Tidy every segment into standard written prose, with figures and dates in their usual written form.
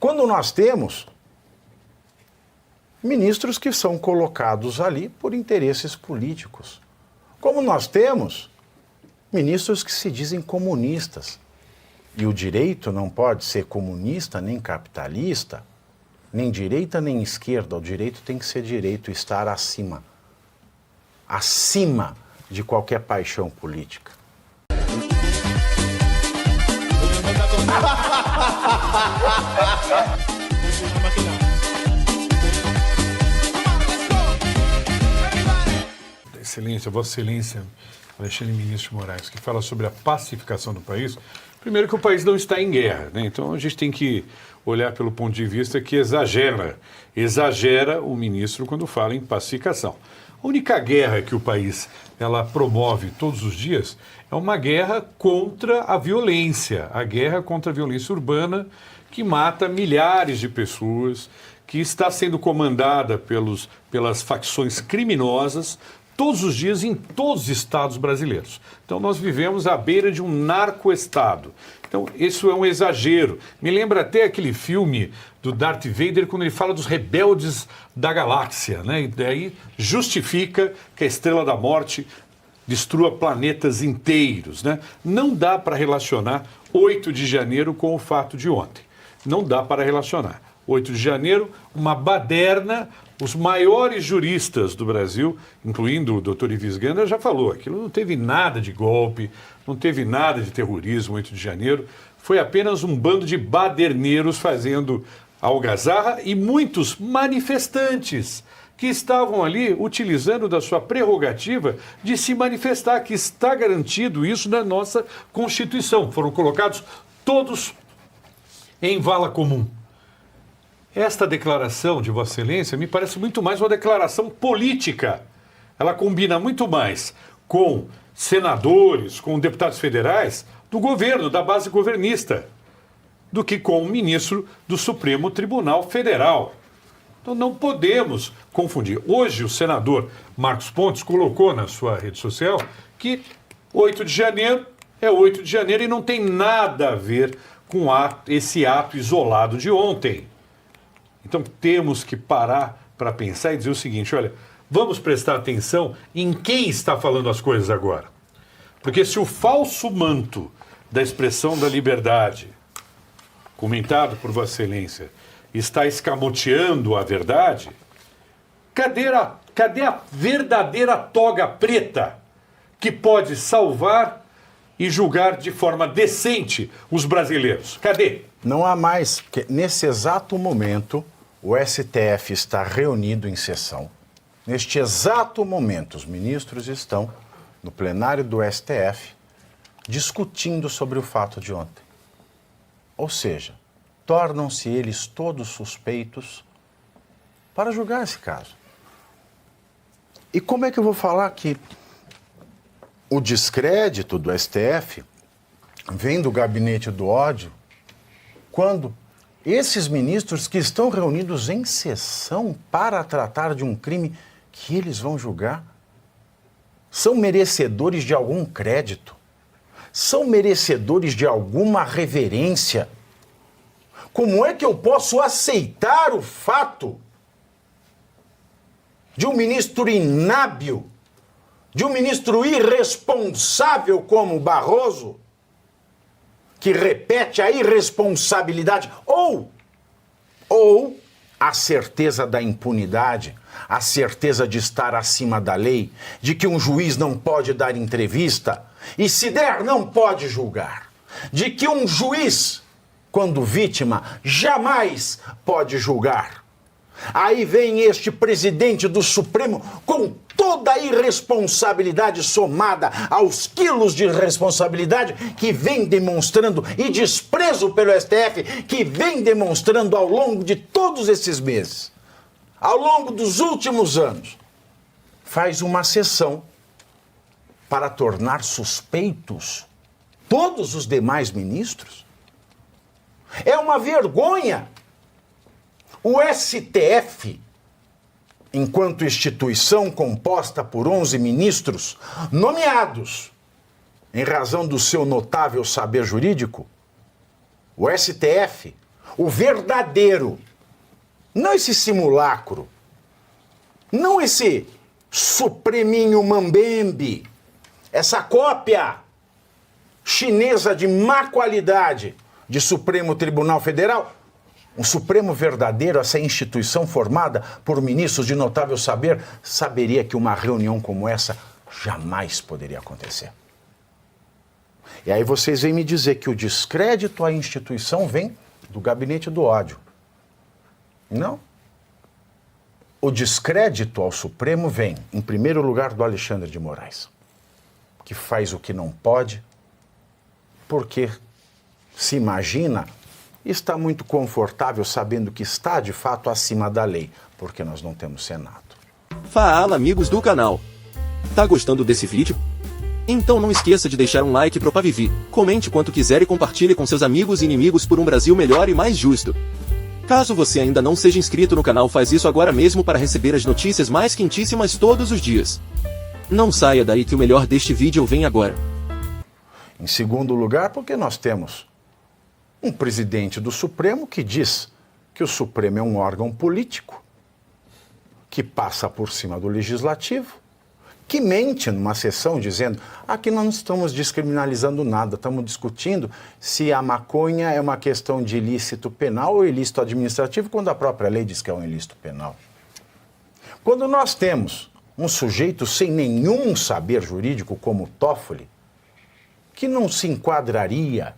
Quando nós temos ministros que são colocados ali por interesses políticos. Como nós temos ministros que se dizem comunistas. E o direito não pode ser comunista nem capitalista, nem direita nem esquerda. O direito tem que ser direito, estar acima. Acima de qualquer paixão política. Excelência, Vossa Excelência, Alexandre Ministro de Moraes, que fala sobre a pacificação do país. Primeiro que o país não está em guerra, né? Então a gente tem que olhar pelo ponto de vista que exagera o ministro quando fala em pacificação. A única guerra que o país ela promove todos os dias é uma guerra contra a violência, a guerra contra a violência urbana que mata milhares de pessoas, que está sendo comandada pelas facções criminosas todos os dias em todos os estados brasileiros. Então nós vivemos à beira de um narco-estado. Então isso é um exagero. Me lembra até aquele filme do Darth Vader quando ele fala dos rebeldes da galáxia, né? E daí justifica que a Estrela da Morte destrua planetas inteiros, né? Não dá para relacionar 8 de janeiro com o fato de ontem. Não dá para relacionar. 8 de janeiro, uma baderna. Os maiores juristas do Brasil, incluindo o doutor Ives Gandra, já falou, aquilo não teve nada de golpe, não teve nada de terrorismo, 8 de janeiro, foi apenas um bando de baderneiros fazendo algazarra e muitos manifestantes que estavam ali utilizando da sua prerrogativa de se manifestar, que está garantido isso na nossa Constituição. Foram colocados todos em vala comum. Esta declaração de Vossa Excelência me parece muito mais uma declaração política. Ela combina muito mais com senadores, com deputados federais do governo, da base governista, do que com o ministro do Supremo Tribunal Federal. Então não podemos confundir. Hoje o senador Marcos Pontes colocou na sua rede social que 8 de janeiro é 8 de janeiro e não tem nada a ver com esse ato isolado de ontem. Então temos que parar para pensar e dizer o seguinte, olha, vamos prestar atenção em quem está falando as coisas agora. Porque se o falso manto da expressão da liberdade, comentado por Vossa Excelência, está escamoteando a verdade, cadê a verdadeira toga preta que pode salvar e julgar de forma decente os brasileiros? Cadê? Não há mais, porque nesse exato momento o STF está reunido em sessão. Neste exato momento, os ministros estão no plenário do STF discutindo sobre o fato de ontem. Ou seja, tornam-se eles todos suspeitos para julgar esse caso. E como é que eu vou falar que o descrédito do STF vem do gabinete do ódio, quando esses ministros que estão reunidos em sessão para tratar de um crime que eles vão julgar são merecedores de algum crédito, são merecedores de alguma reverência? Como é que eu posso aceitar o fato de um ministro inábil, de um ministro irresponsável como Barroso, que repete a irresponsabilidade, ou a certeza da impunidade, a certeza de estar acima da lei, de que um juiz não pode dar entrevista e, se der, não pode julgar, de que um juiz, quando vítima, jamais pode julgar. Aí vem este presidente do Supremo com toda a irresponsabilidade somada aos quilos de responsabilidade que vem demonstrando e desprezo pelo STF que vem demonstrando ao longo de todos esses meses, ao longo dos últimos anos. Faz uma sessão para tornar suspeitos todos os demais ministros. É uma vergonha. O STF, enquanto instituição composta por 11 ministros, nomeados em razão do seu notável saber jurídico, o STF, o verdadeiro, não esse simulacro, não esse supreminho mambembe, essa cópia chinesa de má qualidade de Supremo Tribunal Federal, um Supremo verdadeiro, essa instituição formada por ministros de notável saber, saberia que uma reunião como essa jamais poderia acontecer. E aí vocês vêm me dizer que o descrédito à instituição vem do gabinete do ódio. Não. O descrédito ao Supremo vem, em primeiro lugar, do Alexandre de Moraes, que faz o que não pode, porque se imagina, está muito confortável sabendo que está, de fato, acima da lei, porque nós não temos Senado. Fala, amigos do canal. Tá gostando desse vídeo? Então não esqueça de deixar um like pro Pavivi, comente quanto quiser e compartilhe com seus amigos e inimigos por um Brasil melhor e mais justo. Caso você ainda não seja inscrito no canal, faz isso agora mesmo para receber as notícias mais quentíssimas todos os dias. Não saia daí que o melhor deste vídeo vem agora. Em segundo lugar, porque nós temos um presidente do Supremo que diz que o Supremo é um órgão político, que passa por cima do Legislativo, que mente numa sessão dizendo: aqui nós não estamos descriminalizando nada, estamos discutindo se a maconha é uma questão de ilícito penal ou ilícito administrativo, quando a própria lei diz que é um ilícito penal. Quando nós temos um sujeito sem nenhum saber jurídico como Toffoli, que não se enquadraria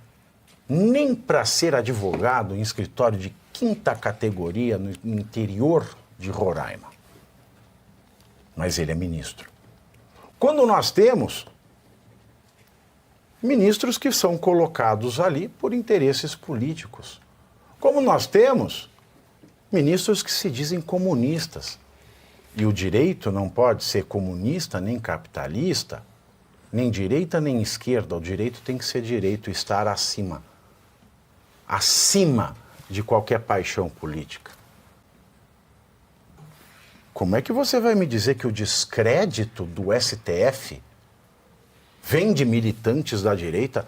nem para ser advogado em escritório de 5ª categoria no interior de Roraima, mas ele é ministro. Quando nós temos ministros que são colocados ali por interesses políticos. Como nós temos ministros que se dizem comunistas. E o direito não pode ser comunista nem capitalista, nem direita nem esquerda. O direito tem que ser direito, estar acima de qualquer paixão política. Como é que você vai me dizer que o descrédito do STF vem de militantes da direita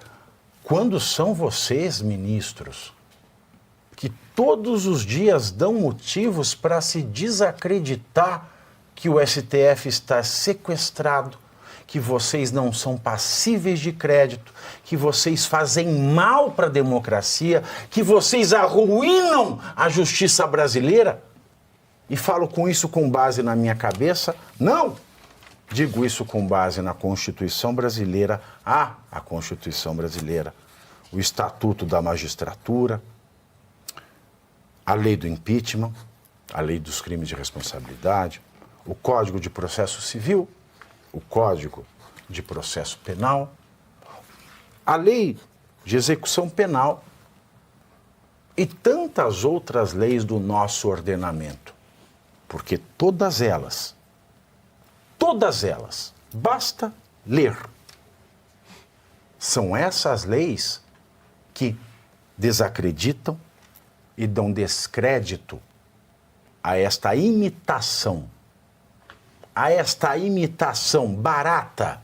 quando são vocês, ministros, que todos os dias dão motivos para se desacreditar que o STF está sequestrado, que vocês não são passíveis de crédito, que vocês fazem mal para a democracia, que vocês arruinam a justiça brasileira? E falo com isso com base na minha cabeça? Não! Digo isso com base na Constituição Brasileira, a Constituição Brasileira, o Estatuto da Magistratura, a Lei do Impeachment, a Lei dos Crimes de Responsabilidade, o Código de Processo Civil, o Código de Processo Penal, a Lei de Execução Penal e tantas outras leis do nosso ordenamento. Porque todas elas, basta ler. São essas leis que desacreditam e dão descrédito a esta imitação barata,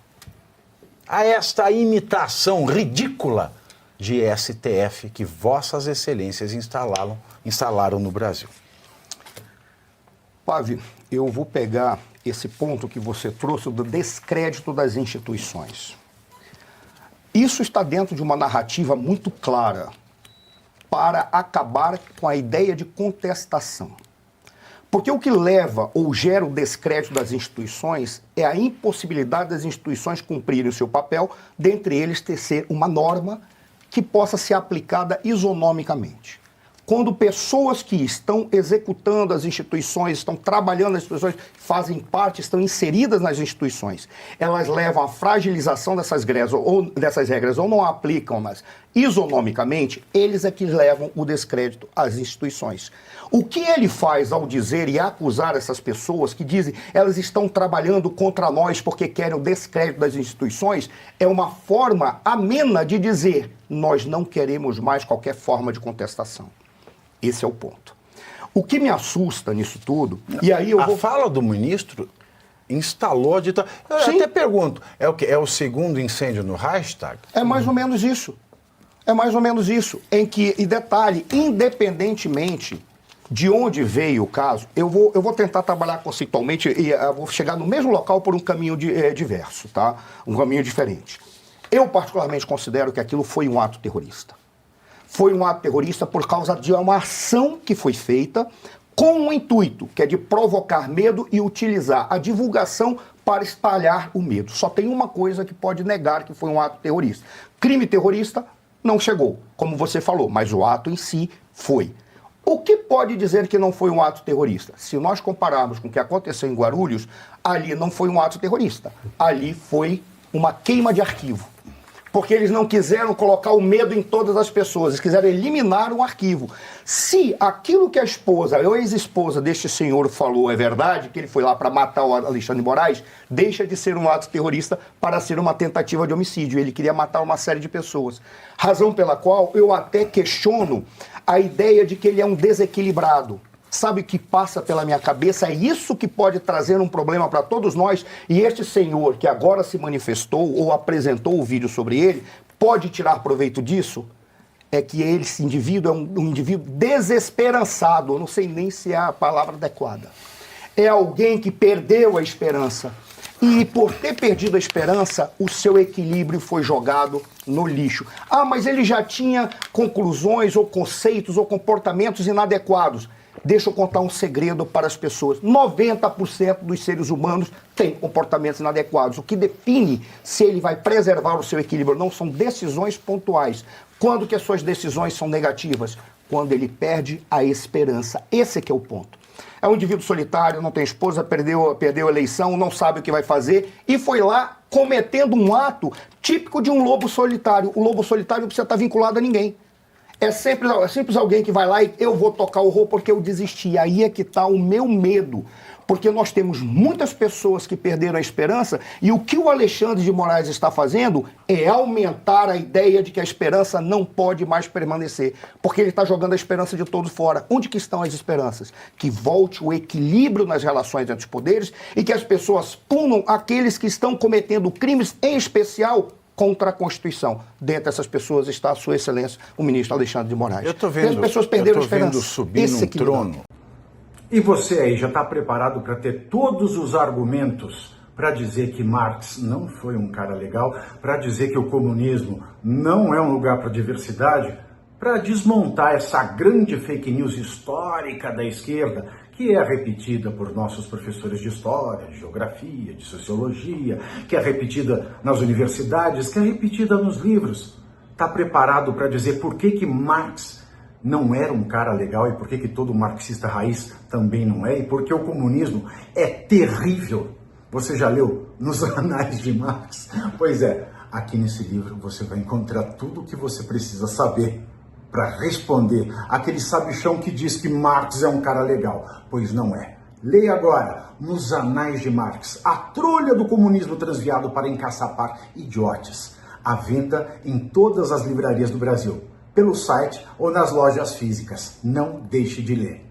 a esta imitação ridícula de STF que vossas excelências instalaram no Brasil. Pavi, eu vou pegar esse ponto que você trouxe do descrédito das instituições. Isso está dentro de uma narrativa muito clara para acabar com a ideia de contestação. Porque o que leva ou gera o descrédito das instituições é a impossibilidade das instituições cumprirem o seu papel, dentre eles tecer uma norma que possa ser aplicada isonomicamente. Quando pessoas que estão executando as instituições, estão trabalhando nas instituições, fazem parte, estão inseridas nas instituições, elas levam à fragilização dessas regras ou não aplicam-nas isonomicamente, eles é que levam o descrédito às instituições. O que ele faz ao dizer e acusar essas pessoas que dizem elas estão trabalhando contra nós porque querem o descrédito das instituições é uma forma amena de dizer nós não queremos mais qualquer forma de contestação. Esse é o ponto. O que me assusta nisso tudo, e aí eu vou... A fala do ministro instalou a ditadura. Eu Sim. até pergunto, é o quê? É o segundo incêndio no Reichstag? É mais ou menos isso. É mais ou menos isso. Em que, e detalhe, independentemente de onde veio o caso, eu vou tentar trabalhar conceitualmente e eu vou chegar no mesmo local por um caminho diverso, tá? Um caminho diferente. Eu particularmente considero que aquilo foi um ato terrorista. Foi um ato terrorista por causa de uma ação que foi feita com um intuito, que é de provocar medo e utilizar a divulgação para espalhar o medo. Só tem uma coisa que pode negar que foi um ato terrorista. Crime terrorista não chegou, como você falou, mas o ato em si foi. O que pode dizer que não foi um ato terrorista? Se nós compararmos com o que aconteceu em Guarulhos, ali não foi um ato terrorista. Ali foi uma queima de arquivo. Porque eles não quiseram colocar o medo em todas as pessoas, eles quiseram eliminar um arquivo. Se aquilo que a esposa, a ex-esposa deste senhor falou é verdade, que ele foi lá para matar o Alexandre de Moraes, deixa de ser um ato terrorista para ser uma tentativa de homicídio. Ele queria matar uma série de pessoas. Razão pela qual eu até questiono a ideia de que ele é um desequilibrado. Sabe o que passa pela minha cabeça? É isso que pode trazer um problema para todos nós. E este senhor que agora se manifestou ou apresentou o vídeo sobre ele, pode tirar proveito disso? É que esse indivíduo é um indivíduo desesperançado. Eu não sei nem se é a palavra adequada. É alguém que perdeu a esperança. E por ter perdido a esperança, o seu equilíbrio foi jogado no lixo. Ah, mas ele já tinha conclusões ou conceitos ou comportamentos inadequados. Deixa eu contar um segredo para as pessoas. 90% dos seres humanos têm comportamentos inadequados. O que define se ele vai preservar o seu equilíbrio não são decisões pontuais. Quando que as suas decisões são negativas? Quando ele perde a esperança. Esse é que é o ponto. É um indivíduo solitário, não tem esposa, perdeu a eleição, não sabe o que vai fazer e foi lá cometendo um ato típico de um lobo solitário. O lobo solitário não precisa estar vinculado a ninguém. É sempre alguém que vai lá e eu vou tocar o rolo porque eu desisti. Aí é que está o meu medo. Porque nós temos muitas pessoas que perderam a esperança e o que o Alexandre de Moraes está fazendo é aumentar a ideia de que a esperança não pode mais permanecer. Porque ele está jogando a esperança de todos fora. Onde que estão as esperanças? Que volte o equilíbrio nas relações entre os poderes e que as pessoas punam aqueles que estão cometendo crimes, em especial contra a Constituição. Dentre essas pessoas está a Sua Excelência, o ministro Alexandre de Moraes. Eu estou vendo, as pessoas perderam a esperança. Vendo subir Esse num trono. E você aí já está preparado para ter todos os argumentos para dizer que Marx não foi um cara legal, para dizer que o comunismo não é um lugar para diversidade, para desmontar essa grande fake news histórica da esquerda, que é repetida por nossos professores de história, de geografia, de sociologia, que é repetida nas universidades, que é repetida nos livros. Está preparado para dizer por que Marx não era um cara legal e por que todo marxista raiz também não é, e por que o comunismo é terrível? Você já leu nos Anais de Marx? Pois é, aqui nesse livro você vai encontrar tudo o que você precisa saber para responder aquele sabichão que diz que Marx é um cara legal, pois não é. Leia agora, nos Anais de Marx, a trolha do comunismo transviado para encaçapar idiotas, à venda em todas as livrarias do Brasil, pelo site ou nas lojas físicas. Não deixe de ler.